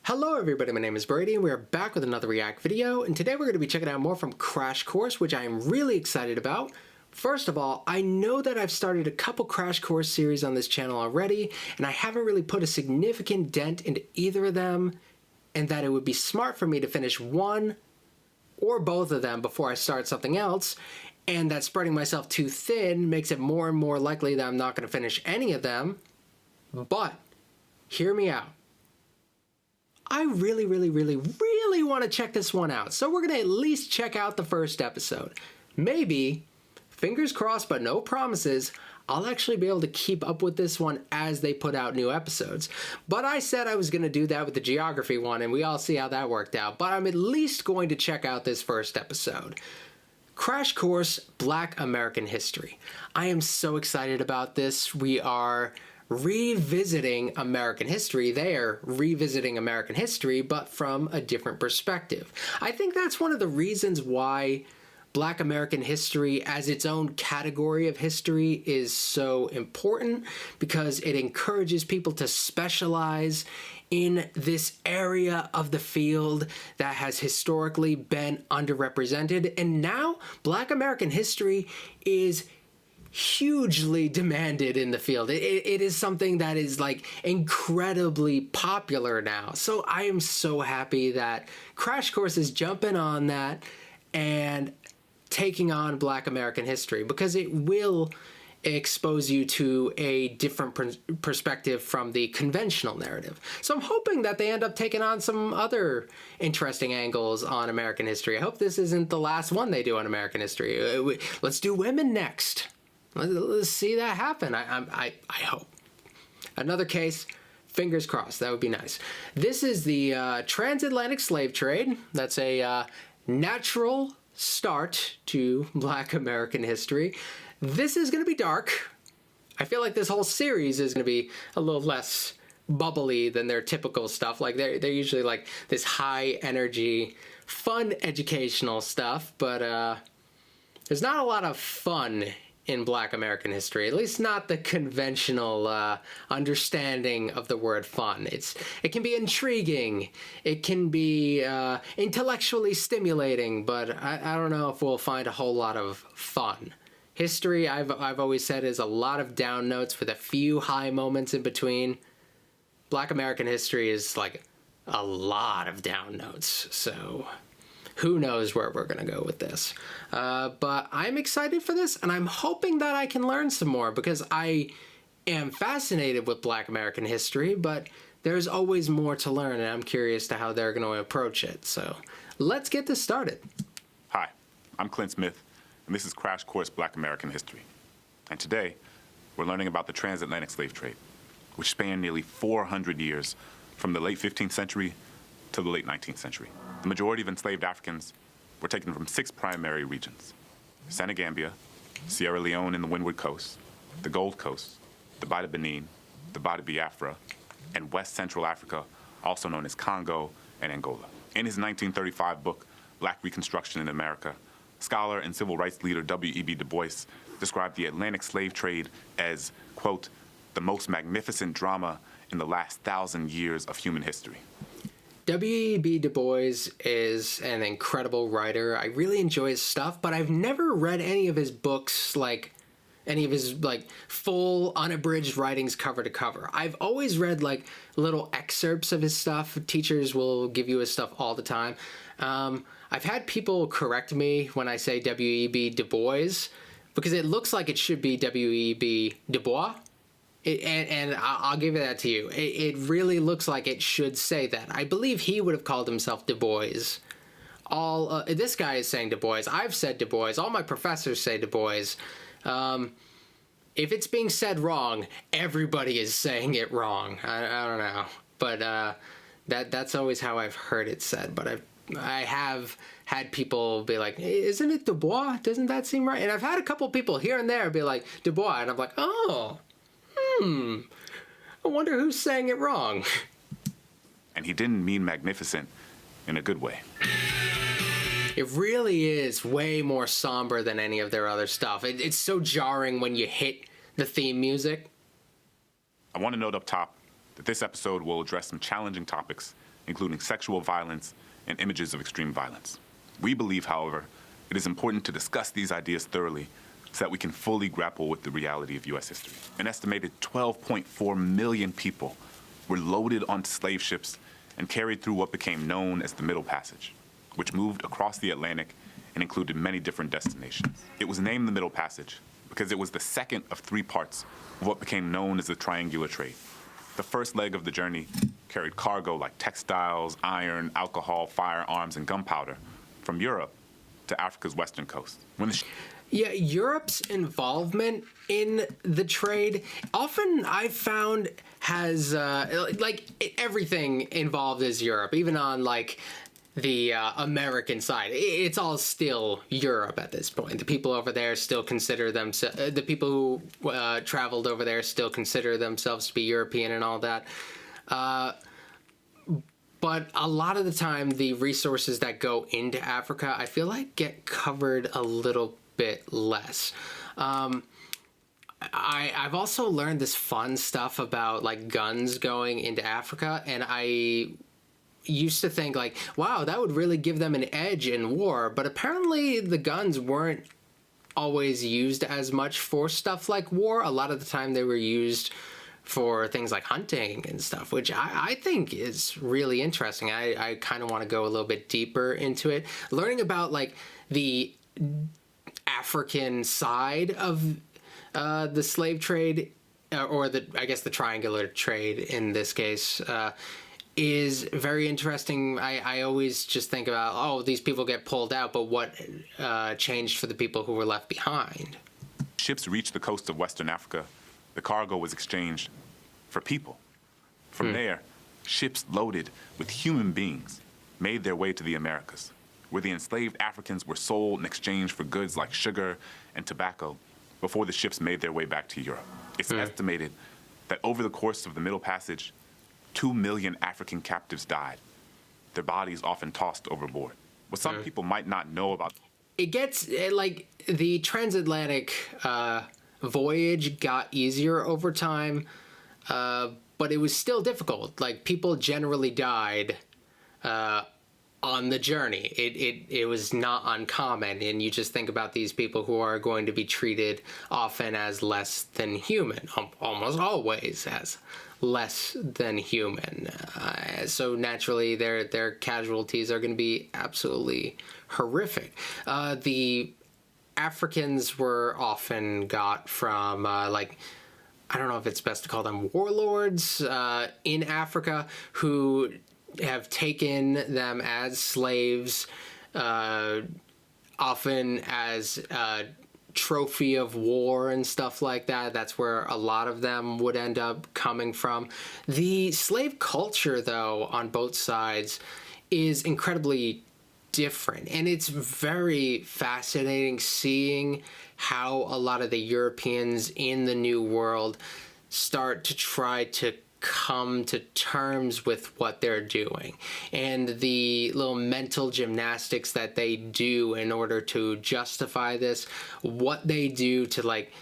Hello everybody, my name is Brady and we are back with another React video, and today we're going to be checking out more from Crash Course, which I am really excited about. First of all, I know that I've started a couple Crash Course series on this channel already, and I haven't really put a significant dent into either of them, and that it would be smart for me to finish one or both of them before I start something else, and that spreading myself too thin makes it more and more likely that I'm not going to finish any of them. But, hear me out. I really want to check this one out. So we're going to at least check out the first episode. Maybe, fingers crossed but no promises, I'll actually be able to keep up with this one as they put out new episodes. But I said I was going to do that with the geography one, and we all see how that worked out. But I'm at least going to check out this first episode. Crash Course Black American History. I am so excited about this. We are revisiting American history. They are revisiting American history, but from a different perspective. I think that's one of the reasons why Black American history as its own category of history is so important, because it encourages people to specialize in this area of the field that has historically been underrepresented. And now Black American history is hugely demanded in the field. It is something that is like incredibly popular now. So I am so happy that Crash Course is jumping on that and taking on Black American history, because it will expose you to a different perspective from the conventional narrative. So I'm hoping that they end up taking on some other interesting angles on American history. I hope this isn't the last one they do on American history. Let's do women next. Let's see that happen. I hope. Another case, fingers crossed. That would be nice. This is the transatlantic slave trade. That's a natural start to Black American history. This is going to be dark. I feel like this whole series is going to be a little less bubbly than their typical stuff. Like they're usually like this high energy, fun educational stuff, but there's not a lot of fun in Black American history, at least not the conventional understanding of the word fun. It can be intriguing, it can be intellectually stimulating, but I don't know if we'll find a whole lot of fun. History, I've always said, is a lot of down notes with a few high moments in between. Black American history is like a lot of down notes, so who knows where we're going to go with this. But I'm excited for this, and I'm hoping that I can learn some more, because I am fascinated with Black American history, but there's always more to learn, and I'm curious to how they're going to approach it. So let's get this started. Hi, I'm Clint Smith, and this is Crash Course Black American History. And today, we're learning about the transatlantic slave trade, which spanned nearly 400 years from the late 15th century to the late 19th century. The majority of enslaved Africans were taken from 6 primary regions: Senegambia, Sierra Leone and the Windward Coast, the Gold Coast, the Bight of Benin, the Bight of Biafra, and West Central Africa, also known as Congo and Angola. In his 1935 book, Black Reconstruction in America, scholar and civil rights leader W.E.B. Du Bois described the Atlantic slave trade as, quote, the most magnificent drama in the last 1,000 years of human history. W.E.B. Du Bois is an incredible writer. I really enjoy his stuff, but I've never read any of his books, like any of his like full unabridged writings cover to cover. I've always read like little excerpts of his stuff. Teachers will give you his stuff all the time. I've had people correct me when I say W.E.B. Du Bois, because it looks like it should be W.E.B. Du Bois. And I'll give that to you. It really looks like it should say that. I believe he would have called himself Du Bois. This guy is saying Du Bois. I've said Du Bois. All my professors say Du Bois. If it's being said wrong, everybody is saying it wrong. I don't know. But that's always how I've heard it said. But I have had people be like, hey, isn't it Du Bois? Doesn't that seem right? And I've had a couple people here and there be like, Du Bois. And I'm like, oh. I wonder who's saying it wrong. And he didn't mean magnificent in a good way. It really is way more somber than any of their other stuff. It's so jarring when you hit the theme music. I want to note up top that this episode will address some challenging topics including sexual violence and images of extreme violence. We believe, however, it is important to discuss these ideas thoroughly so that we can fully grapple with the reality of U.S. history. An estimated 12.4 million people were loaded onto slave ships and carried through what became known as the Middle Passage, which moved across the Atlantic and included many different destinations. It was named the Middle Passage because it was the second of three parts of what became known as the triangular trade. The first leg of the journey carried cargo like textiles, iron, alcohol, firearms, and gunpowder from Europe to Africa's western coast. Yeah, Europe's involvement in the trade often I've found has everything involved is Europe, even on like the American side. It's all still Europe at this point. The people over there still consider themselves, the people who traveled over there still consider themselves to be European and all that. But a lot of the time, the resources that go into Africa, I feel like get covered a little bit less. I've also learned this fun stuff about like guns going into Africa, and I used to think like, wow, that would really give them an edge in war. But apparently the guns weren't always used as much for stuff like war. A lot of the time they were used for things like hunting and stuff, which I think is really interesting. I kind of want to go a little bit deeper into it. Learning about like the African side of the slave trade, or I guess the triangular trade in this case, is very interesting. I always just think about, oh, these people get pulled out, but what changed for the people who were left behind? Ships reached the coast of Western Africa. The cargo was exchanged for people. From there, ships loaded with human beings made their way to the Americas, where the enslaved Africans were sold in exchange for goods like sugar and tobacco before the ships made their way back to Europe. It's estimated that over the course of the Middle Passage, 2 million African captives died, their bodies often tossed overboard. What some people might not know about... It gets, like, the transatlantic voyage got easier over time, but it was still difficult. Like, people generally died on the journey. It was not uncommon, and you just think about these people who are going to be treated often as less than human, almost always as less than human. So naturally, their casualties are going to be absolutely horrific. The Africans were often got from like, I don't know if it's best to call them warlords in Africa, who have taken them as slaves, often as a trophy of war and stuff like that. That's where a lot of them would end up coming from. The slave culture, though, on both sides is incredibly different, and it's very fascinating seeing how a lot of the Europeans in the New World start to try to come to terms with what they're doing, and the little mental gymnastics that they do in order to justify this, what they do to like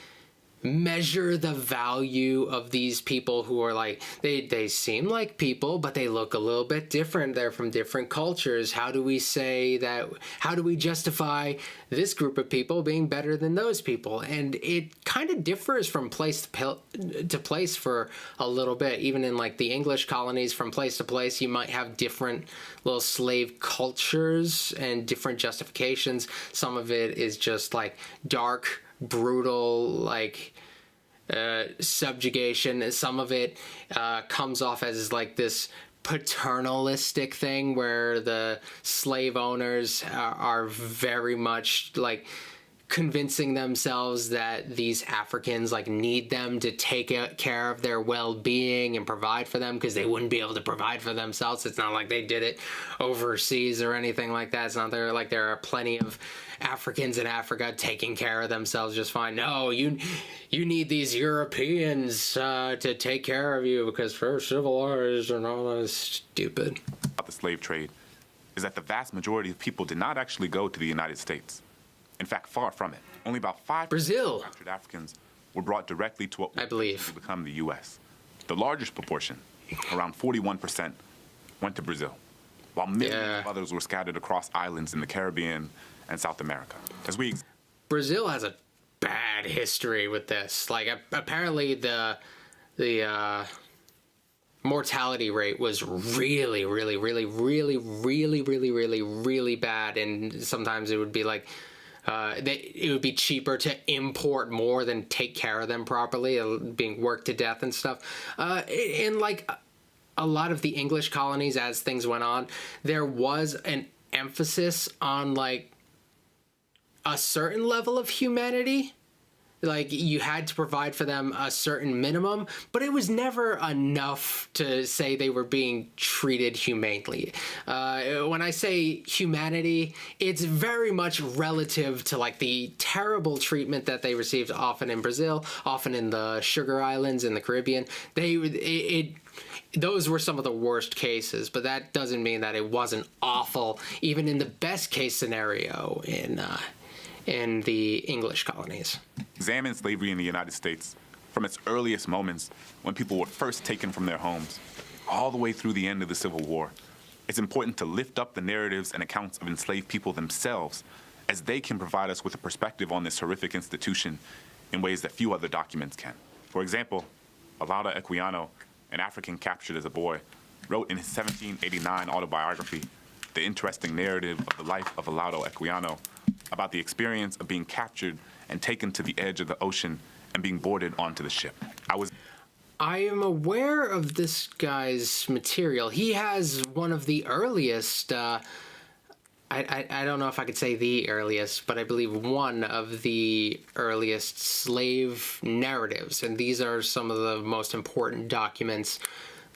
measure the value of these people who are like, they seem like people, but they look a little bit different. They're from different cultures. How do we say that? How do we justify this group of people being better than those people? And it kind of differs from place to place for a little bit. Even in like the English colonies, from place to place, you might have different little slave cultures and different justifications. Some of it is just like dark, brutal, like subjugation. Some of it comes off as like this paternalistic thing where the slave owners are very much like convincing themselves that these Africans like need them to take care of their well-being and provide for them, because they wouldn't be able to provide for themselves. It's not like they did it overseas or anything like that. It's not like there are plenty of Africans in Africa taking care of themselves just fine. No, you need these Europeans to take care of you because we're civilized and all that stupid. About the slave trade is that the vast majority of people did not actually go to the United States. In fact, far from it. Only about 5% Brazil. of captured Africans were brought directly to what I believe would become the U.S. The largest proportion, around 41%, went to Brazil, while millions of others were scattered across islands in the Caribbean and South America. Brazil has a bad history with this. Like, apparently the mortality rate was really, really, really, really, really, really, really, really bad, and sometimes it would be like it would be cheaper to import more than take care of them properly, being worked to death and stuff. And like a lot of the English colonies, as things went on, there was an emphasis on like a certain level of humanity. Like, you had to provide for them a certain minimum, but it was never enough to say they were being treated humanely. When I say humanity, it's very much relative to like the terrible treatment that they received often in Brazil, often in the Sugar Islands in the Caribbean. Those were some of the worst cases, but that doesn't mean that it wasn't awful, even in the best case scenario in the English colonies. Examine slavery in the United States from its earliest moments, when people were first taken from their homes, all the way through the end of the Civil War. It's important to lift up the narratives and accounts of enslaved people themselves, as they can provide us with a perspective on this horrific institution in ways that few other documents can. For example, Olaudah Equiano, an African captured as a boy, wrote in his 1789 autobiography the interesting narrative of the life of Olaudah Equiano, about the experience of being captured and taken to the edge of the ocean and being boarded onto the ship. I am aware of this guy's material. He has one of the earliest, I don't know if I could say the earliest, but I believe one of the earliest slave narratives. And these are some of the most important documents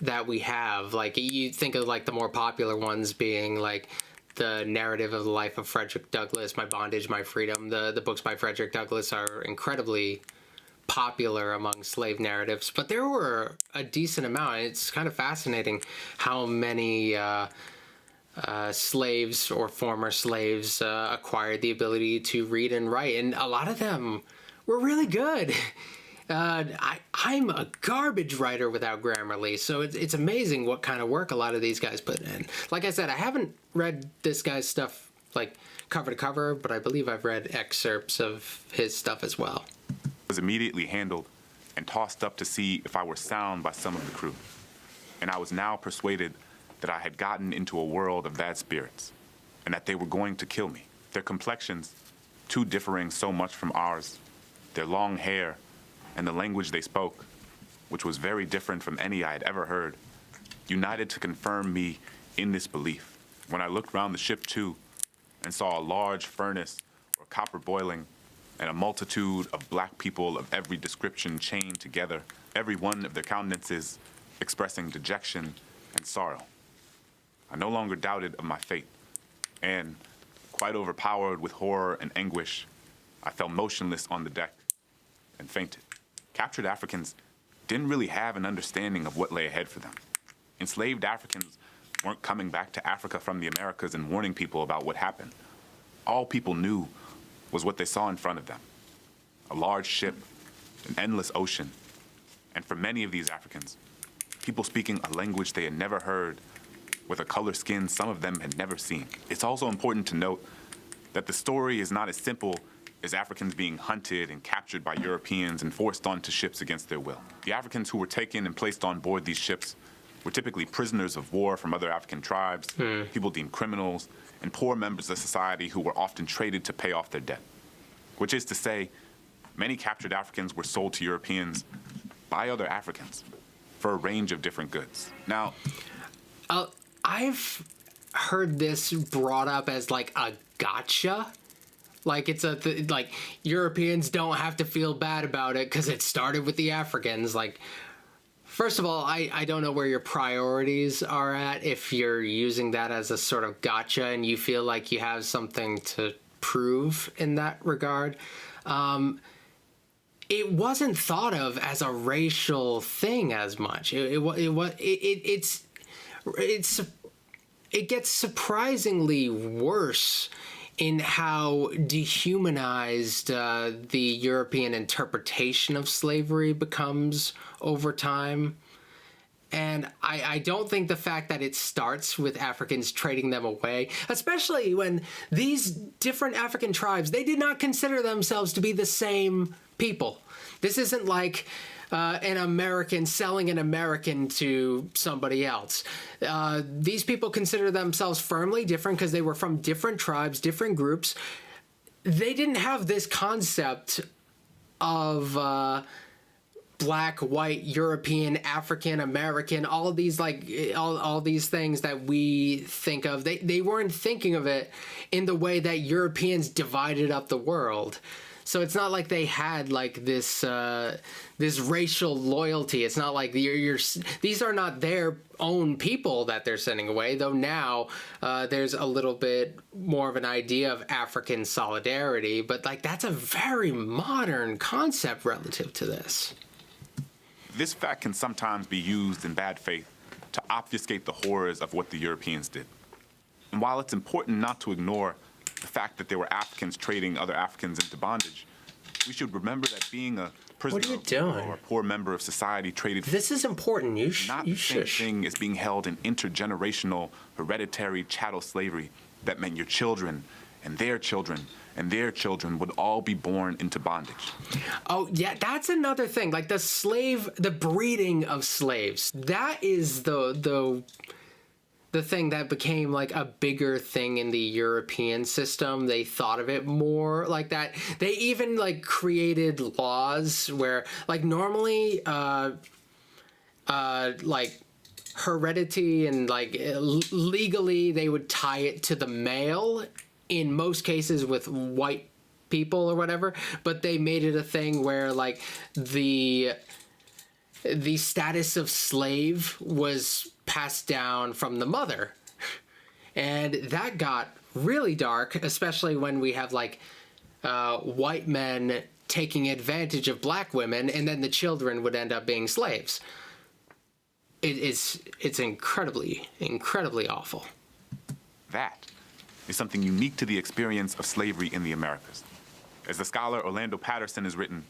that we have. Like, you think of like the more popular ones being like the narrative of the life of Frederick Douglass, My Bondage, My Freedom. The books by Frederick Douglass are incredibly popular among slave narratives, but there were a decent amount. It's kind of fascinating how many slaves or former slaves acquired the ability to read and write, and a lot of them were really good. I'm a garbage writer without Grammarly, so it's amazing what kind of work a lot of these guys put in. Like I said, I haven't read this guy's stuff like cover to cover, but I believe I've read excerpts of his stuff as well. Was immediately handled and tossed up to see if I were sound by some of the crew. And I was now persuaded that I had gotten into a world of bad spirits, and that they were going to kill me. Their complexions, too differing so much from ours, their long hair, and the language they spoke, which was very different from any I had ever heard, united to confirm me in this belief. When I looked round the ship too, and saw a large furnace or copper boiling, and a multitude of black people of every description chained together, every one of their countenances expressing dejection and sorrow, I no longer doubted of my fate, and, quite overpowered with horror and anguish, I fell motionless on the deck and fainted. Captured Africans didn't really have an understanding of what lay ahead for them. Enslaved Africans weren't coming back to Africa from the Americas and warning people about what happened. All people knew was what they saw in front of them: a large ship, an endless ocean, and for many of these Africans, people speaking a language they had never heard, with a color skin some of them had never seen. It's also important to note that the story is not as simple as Africans being hunted and captured by Europeans and forced onto ships against their will. The Africans who were taken and placed on board these ships were typically prisoners of war from other African tribes, people deemed criminals, and poor members of society who were often traded to pay off their debt. Which is to say, many captured Africans were sold to Europeans by other Africans for a range of different goods. Now, I've heard this brought up as like a gotcha. Like, it's like Europeans don't have to feel bad about it because it started with the Africans. Like, first of all, I don't know where your priorities are at if you're using that as a sort of gotcha and you feel like you have something to prove in that regard. It wasn't thought of as a racial thing as much. It gets surprisingly worse in how dehumanized the European interpretation of slavery becomes over time. And I don't think the fact that it starts with Africans trading them away, especially when these different African tribes, they did not consider themselves to be the same people. This isn't like an American selling an American to somebody else. These people consider themselves firmly different because they were from different tribes, different groups. They didn't have this concept of black, white, European, African, American, all of these all these things that we think of. They weren't thinking of it in the way that Europeans divided up the world. So it's not like they had like this this racial loyalty. It's not like these are not their own people that they're sending away, though now there's a little bit more of an idea of African solidarity, but like that's a very modern concept relative to this. This fact can sometimes be used in bad faith to obfuscate the horrors of what the Europeans did. And while it's important not to ignore the fact that there were Africans trading other Africans into bondage, we should remember that being a prisoner or a poor member of society traded. This is important. Not the same thing as being held in intergenerational, hereditary chattel slavery that meant your children and their children and their children would all be born into bondage. Oh, yeah, that's another thing. Like the breeding of slaves. That is the thing that became like a bigger thing in the European system. They thought of it more like that. They even like created laws where like normally like heredity and like legally they would tie it to the male in most cases with white people or whatever, but they made it a thing where like the status of slave was passed down from the mother. And that got really dark, especially when we have like white men taking advantage of black women, and then the children would end up being slaves. It's incredibly, incredibly awful. That is something unique to the experience of slavery in the Americas. As the scholar Orlando Patterson has written,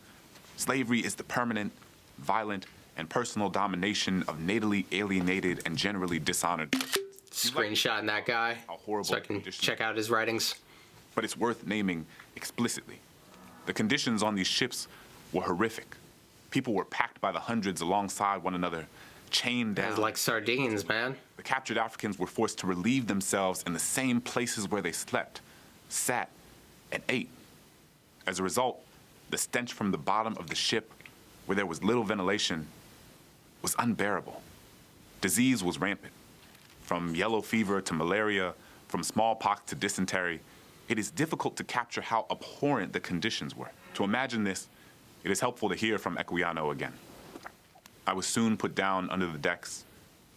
slavery is the permanent, violent, and personal domination of natally alienated and generally dishonored persons. Screenshotting that guy so I can check out his writings. But it's worth naming explicitly. The conditions on these ships were horrific. People were packed by the hundreds alongside one another, chained down. Like sardines, man. The captured Africans were forced to relieve themselves in the same places where they slept, sat, and ate. As a result, the stench from the bottom of the ship, where there was little ventilation, was unbearable. Disease was rampant. From yellow fever to malaria, from smallpox to dysentery, it is difficult to capture how abhorrent the conditions were. To imagine this, it is helpful to hear from Equiano again. I was soon put down under the decks,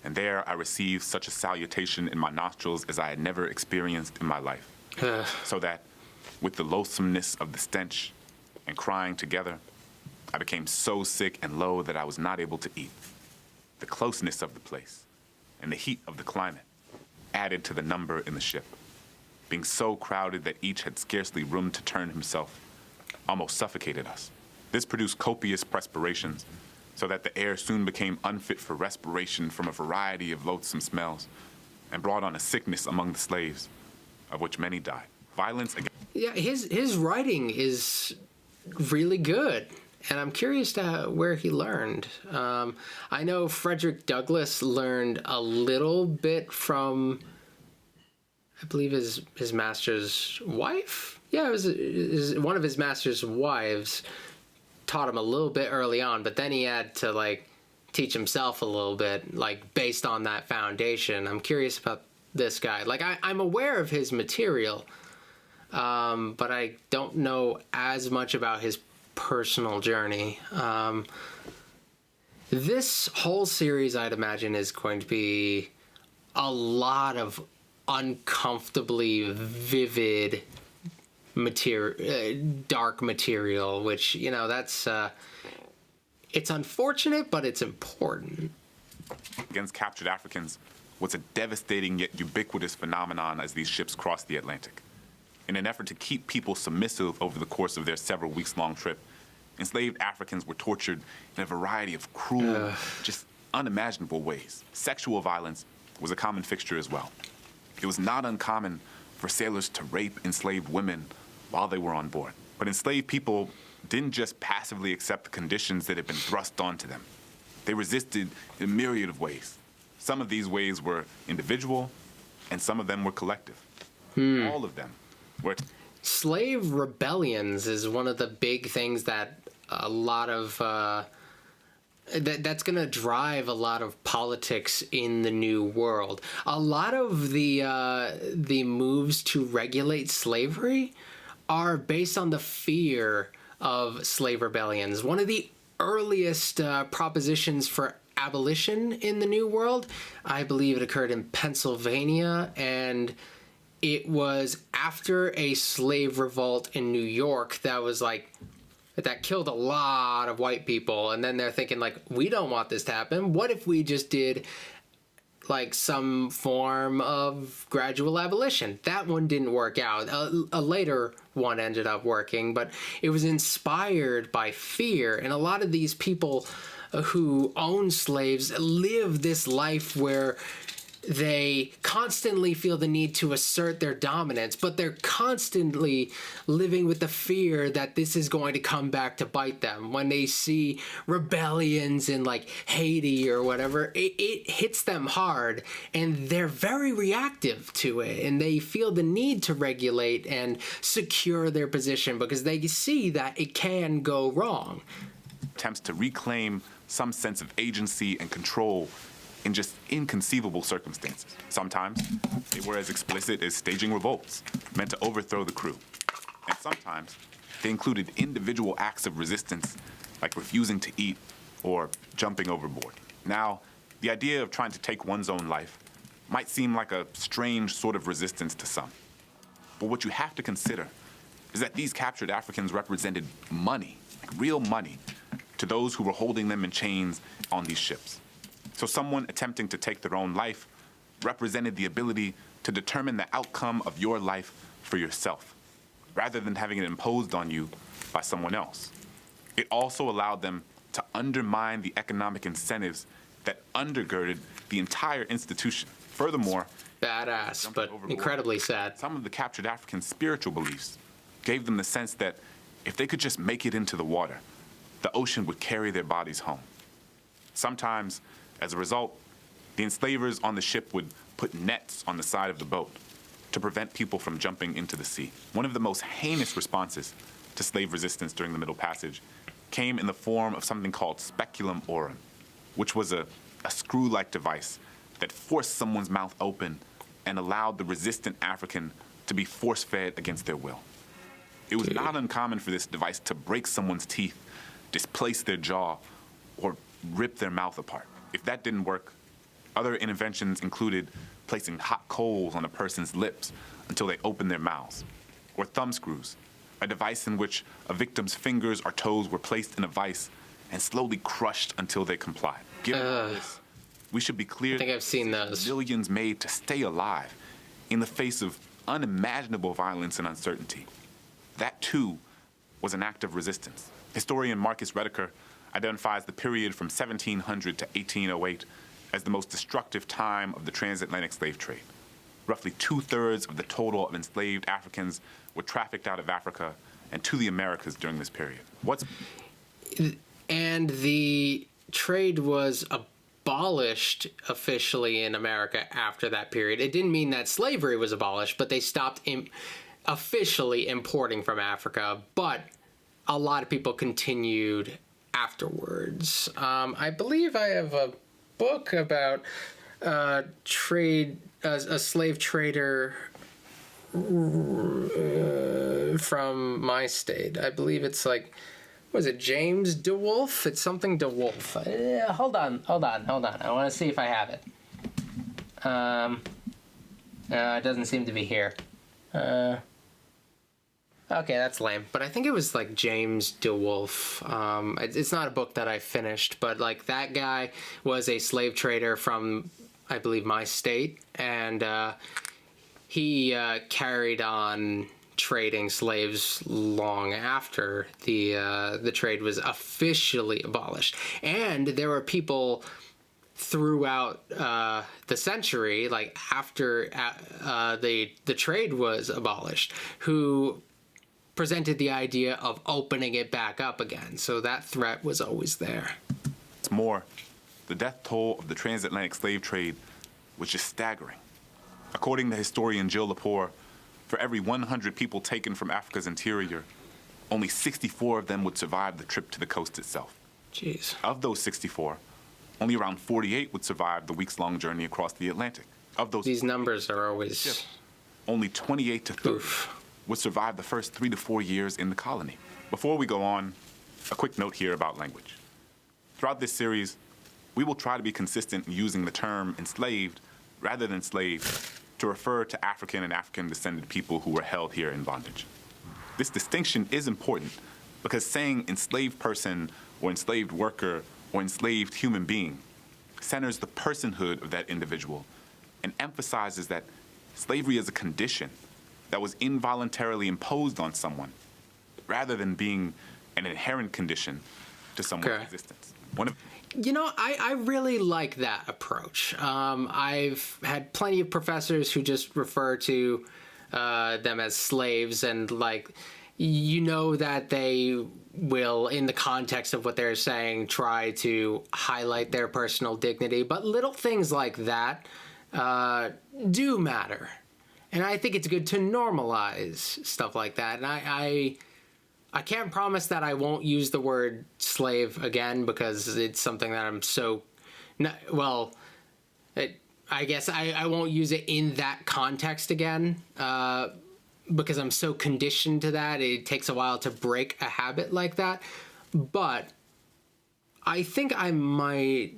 and there I received such a salutation in my nostrils as I had never experienced in my life. So that, with the loathsomeness of the stench and crying together, I became so sick and low that I was not able to eat. The closeness of the place and the heat of the climate added to the number in the ship, being so crowded that each had scarcely room to turn himself, almost suffocated us. This produced copious perspirations, so that the air soon became unfit for respiration from a variety of loathsome smells, and brought on a sickness among the slaves, of which many died. Violence against... Yeah, his writing is really good, and I'm curious to where he learned. I know Frederick Douglass learned a little bit from, I believe, his master's wife? Yeah, it was one of his master's wives taught him a little bit early on, but then he had to like teach himself a little bit, like based on that foundation. I'm curious about this guy. Like I'm aware of his material, but I don't know as much about his personal journey. This whole series, I'd imagine, is going to be a lot of uncomfortably vivid dark material, which, you know, that's it's unfortunate, but it's important. Against captured Africans was a devastating yet ubiquitous phenomenon as these ships crossed the Atlantic. In an effort to keep people submissive over the course of their several weeks-long trip, enslaved Africans were tortured in a variety of cruel, just unimaginable ways. Sexual violence was a common fixture as well. It was not uncommon for sailors to rape enslaved women while they were on board. But enslaved people didn't just passively accept the conditions that had been thrust onto them. They resisted in a myriad of ways. Some of these ways were individual, and some of them were collective. All of them were... Slave rebellions is one of the big things that a lot of... that's going to drive a lot of politics in the New World. A lot of the moves to regulate slavery are based on the fear of slave rebellions. One of the earliest propositions for abolition in the New World, I believe it occurred in Pennsylvania, and it was after a slave revolt in New York that killed a lot of white people. And then they're thinking, like, we don't want this to happen. What if we just did like some form of gradual abolition? That one didn't work out. A later one ended up working, but it was inspired by fear. And a lot of these people who own slaves live this life where they constantly feel the need to assert their dominance, but they're constantly living with the fear that this is going to come back to bite them. When they see rebellions in like Haiti or whatever, it hits them hard, and they're very reactive to it, and they feel the need to regulate and secure their position because they see that it can go wrong. Attempts to reclaim some sense of agency and control in just inconceivable circumstances. Sometimes they were as explicit as staging revolts meant to overthrow the crew. And sometimes they included individual acts of resistance, like refusing to eat or jumping overboard. Now, the idea of trying to take one's own life might seem like a strange sort of resistance to some. But what you have to consider is that these captured Africans represented money, like real money, to those who were holding them in chains on these ships. So someone attempting to take their own life represented the ability to determine the outcome of your life for yourself, rather than having it imposed on you by someone else. It also allowed them to undermine the economic incentives that undergirded the entire institution. Furthermore, Badass, but incredibly sad. Some of the captured Africans' spiritual beliefs gave them the sense that if they could just make it into the water, the ocean would carry their bodies home. Sometimes, as a result, the enslavers on the ship would put nets on the side of the boat to prevent people from jumping into the sea. One of the most heinous responses to slave resistance during the Middle Passage came in the form of something called speculum aurum, which was a screw-like device that forced someone's mouth open and allowed the resistant African to be force-fed against their will. It was not uncommon for this device to break someone's teeth, displace their jaw, or rip their mouth apart. If that didn't work, other interventions included placing hot coals on a person's lips until they opened their mouths, or thumb screws, a device in which a victim's fingers or toes were placed in a vise and slowly crushed until they complied. Given all this, we should be clear I think I've seen those. Millions made to stay alive in the face of unimaginable violence and uncertainty. That, too, was an act of resistance. Historian Marcus Rediker identifies the period from 1700 to 1808 as the most destructive time of the transatlantic slave trade. Roughly 2/3 of the total of enslaved Africans were trafficked out of Africa and to the Americas during this period. And the trade was abolished officially in America after that period. It didn't mean that slavery was abolished, but they stopped officially importing from Africa. But a lot of people continued afterwards. I believe I have a book about trade, a slave trader from my state. I believe it's like, was it James DeWolf? It's something DeWolf. Hold on. I want to see if I have it. It doesn't seem to be here. Okay, that's lame. But I think it was like James DeWolf. It's not a book that I finished, but like that guy was a slave trader from, I believe, my state, and he carried on trading slaves long after the trade was officially abolished. And there were people throughout the century, like after the trade was abolished, who presented the idea of opening it back up again. So that threat was always there. It's more, the death toll of the transatlantic slave trade was just staggering. According to historian Jill Lepore, for every 100 people taken from Africa's interior, only 64 of them would survive the trip to the coast itself. Jeez. Of those 64, only around 48 would survive the weeks-long journey across the Atlantic. Of those, these numbers are always... only 28 to 30 Oof. would survive the first 3 to 4 years in the colony. Before we go on, a quick note here about language. Throughout this series, we will try to be consistent in using the term enslaved rather than slave to refer to African and African-descended people who were held here in bondage. This distinction is important because saying enslaved person or enslaved worker or enslaved human being centers the personhood of that individual and emphasizes that slavery is a condition that was involuntarily imposed on someone rather than being an inherent condition to someone's existence. You know, I really like that approach. I've had plenty of professors who just refer to them as slaves, and like, you know that they will, in the context of what they're saying, try to highlight their personal dignity. But little things like that do matter. And I think it's good to normalize stuff like that. And I can't promise that I won't use the word slave again, because it's something that I'm so... I guess I won't use it in that context again, because I'm so conditioned to that. It takes a while to break a habit like that. But I think I might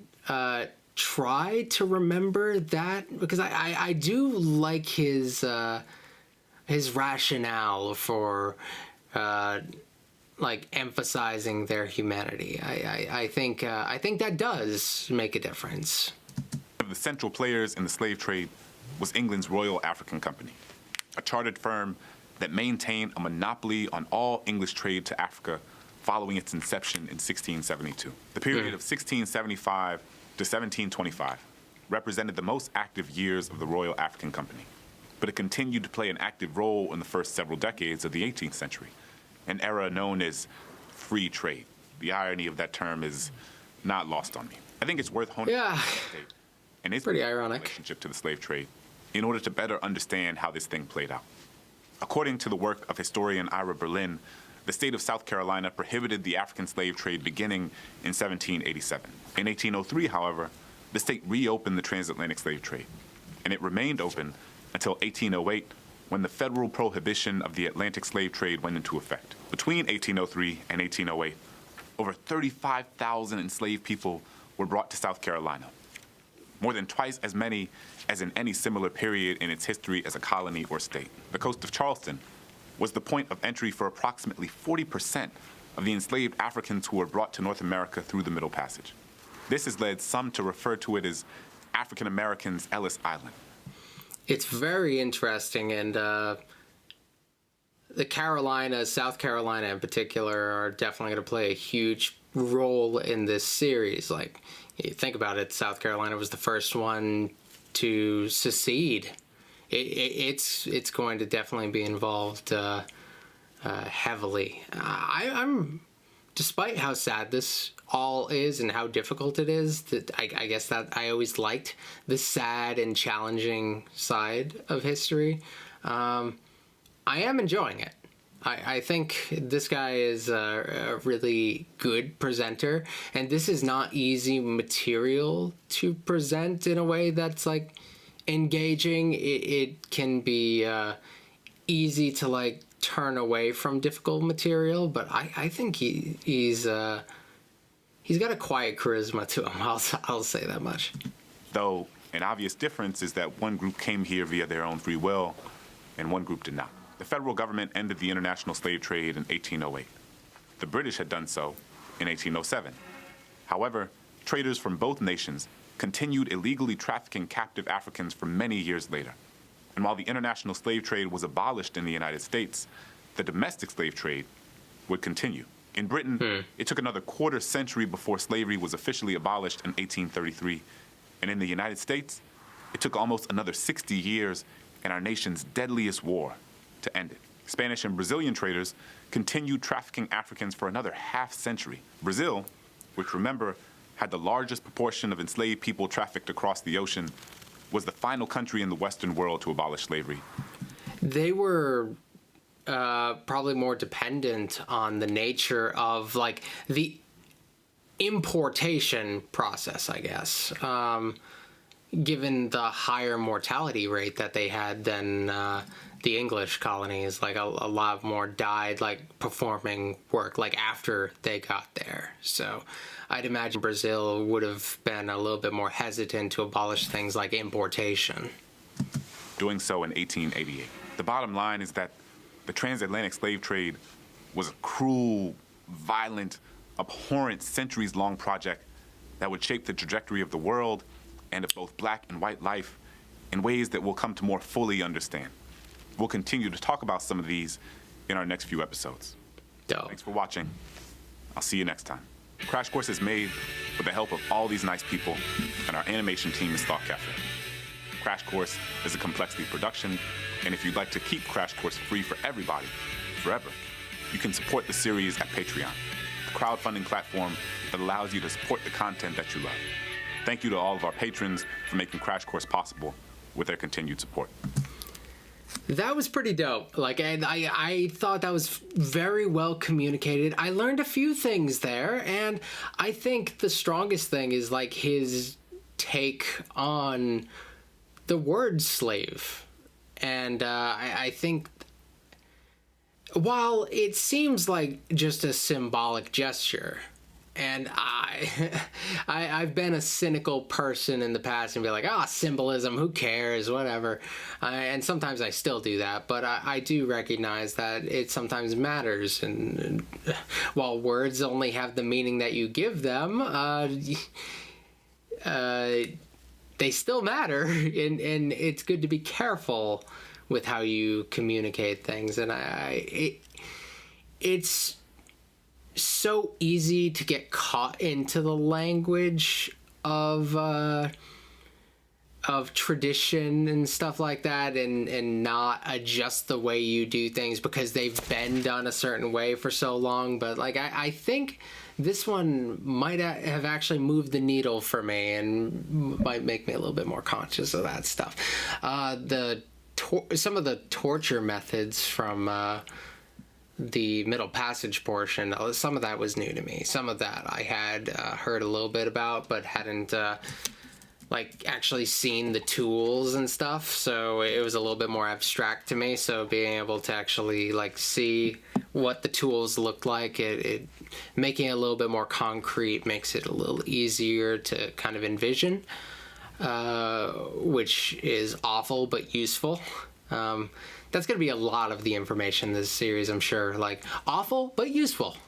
try to remember that, because I do like his rationale for like emphasizing their humanity. I think that does make a difference. One of the central players in the slave trade was England's Royal African Company, a chartered firm that maintained a monopoly on all English trade to Africa following its inception in 1672. The period of 1675 to 1725 represented the most active years of the Royal African Company, but it continued to play an active role in the first several decades of the 18th century, an era known as free trade. The irony of that term is not lost on me. I think it's worth honing and its pretty ironic relationship to the slave trade in order to better understand how this thing played out. According to the work of historian Ira Berlin, the state of South Carolina prohibited the African slave trade beginning in 1787. In 1803, however, the state reopened the transatlantic slave trade, and it remained open until 1808, when the federal prohibition of the Atlantic slave trade went into effect. Between 1803 and 1808, over 35,000 enslaved people were brought to South Carolina, more than twice as many as in any similar period in its history as a colony or state. The coast of Charleston was the point of entry for approximately 40% of the enslaved Africans who were brought to North America through the Middle Passage. This has led some to refer to it as African Americans' Ellis Island. It's very interesting, and the Carolinas, South Carolina in particular, are definitely going to play a huge role in this series. Like, you think about it, South Carolina was the first one to secede. It's going to definitely be involved heavily. I'm, despite how sad this all is and how difficult it is, that I guess that I always liked the sad and challenging side of history. I am enjoying it. I think this guy is a really good presenter, and this is not easy material to present in a way that's like engaging. It can be easy to like turn away from difficult material, but I think he's got a quiet charisma to him. I'll say that much. Though an obvious difference is that one group came here via their own free will, and one group did not. The federal government ended the international slave trade in 1808. The British had done so in 1807. However, traders from both nations continued illegally trafficking captive Africans for many years later. And while the international slave trade was abolished in the United States, the domestic slave trade would continue. In Britain, it took another quarter century before slavery was officially abolished in 1833, And in the United States, it took almost another 60 years and our nation's deadliest war to end it. Spanish and Brazilian traders continued trafficking Africans for another half century. Brazil, which remember had the largest proportion of enslaved people trafficked across the ocean, was the final country in the Western world to abolish slavery. They were probably more dependent on the nature of like the importation process, I guess, given the higher mortality rate that they had than the English colonies. Like a lot more died like performing work like after they got there. So I'd imagine Brazil would have been a little bit more hesitant to abolish things like importation. Doing so in 1888. The bottom line is that the transatlantic slave trade was a cruel, violent, abhorrent, centuries-long project that would shape the trajectory of the world and of both black and white life in ways that we'll come to more fully understand. We'll continue to talk about some of these in our next few episodes. Dope. Thanks for watching. I'll see you next time. Crash Course is made with the help of all these nice people and our animation team is Thought Cafe. Crash Course is a Complexity production, and if you'd like to keep Crash Course free for everybody, forever, you can support the series at Patreon, the crowdfunding platform that allows you to support the content that you love. Thank you to all of our patrons for making Crash Course possible with their continued support. That was pretty dope. Like, I thought that was very well communicated. I learned a few things there, and I think the strongest thing is like his take on the word slave. And I think while it seems like just a symbolic gesture, and I've been a cynical person in the past and be like, symbolism, who cares, whatever. And sometimes I still do that, but I do recognize that it sometimes matters. And while words only have the meaning that you give them, they still matter. And it's good to be careful with how you communicate things. And it's so easy to get caught into the language of tradition and stuff like that, and not adjust the way you do things because they've been done a certain way for so long. But like I think this one might have actually moved the needle for me and might make me a little bit more conscious of that stuff. Some of the torture methods from the Middle Passage portion, some of that was new to me. Some of that I had heard a little bit about, but hadn't like actually seen the tools and stuff. So it was a little bit more abstract to me. So being able to actually like see what the tools looked like, it making it a little bit more concrete makes it a little easier to kind of envision, which is awful but useful. That's going to be a lot of the information in this series, I'm sure. Like, awful, but useful.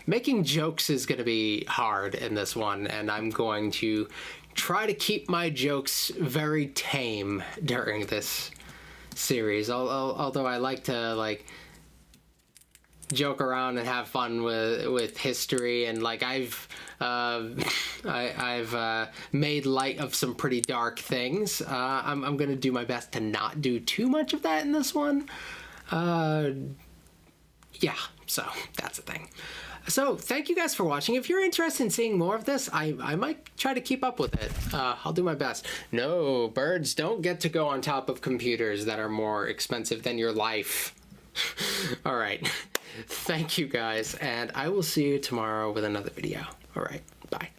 Making jokes is going to be hard in this one, and I'm going to try to keep my jokes very tame during this series. Although I like to, like, joke around and have fun with history, and like I've made light of some pretty dark things. I'm gonna do my best to not do too much of that in this one. Yeah, so that's the thing. So thank you guys for watching. If you're interested in seeing more of this, I might try to keep up with it. I'll do my best. No, birds don't get to go on top of computers that are more expensive than your life. All right. Thank you guys, and I will see you tomorrow with another video. All right. Bye.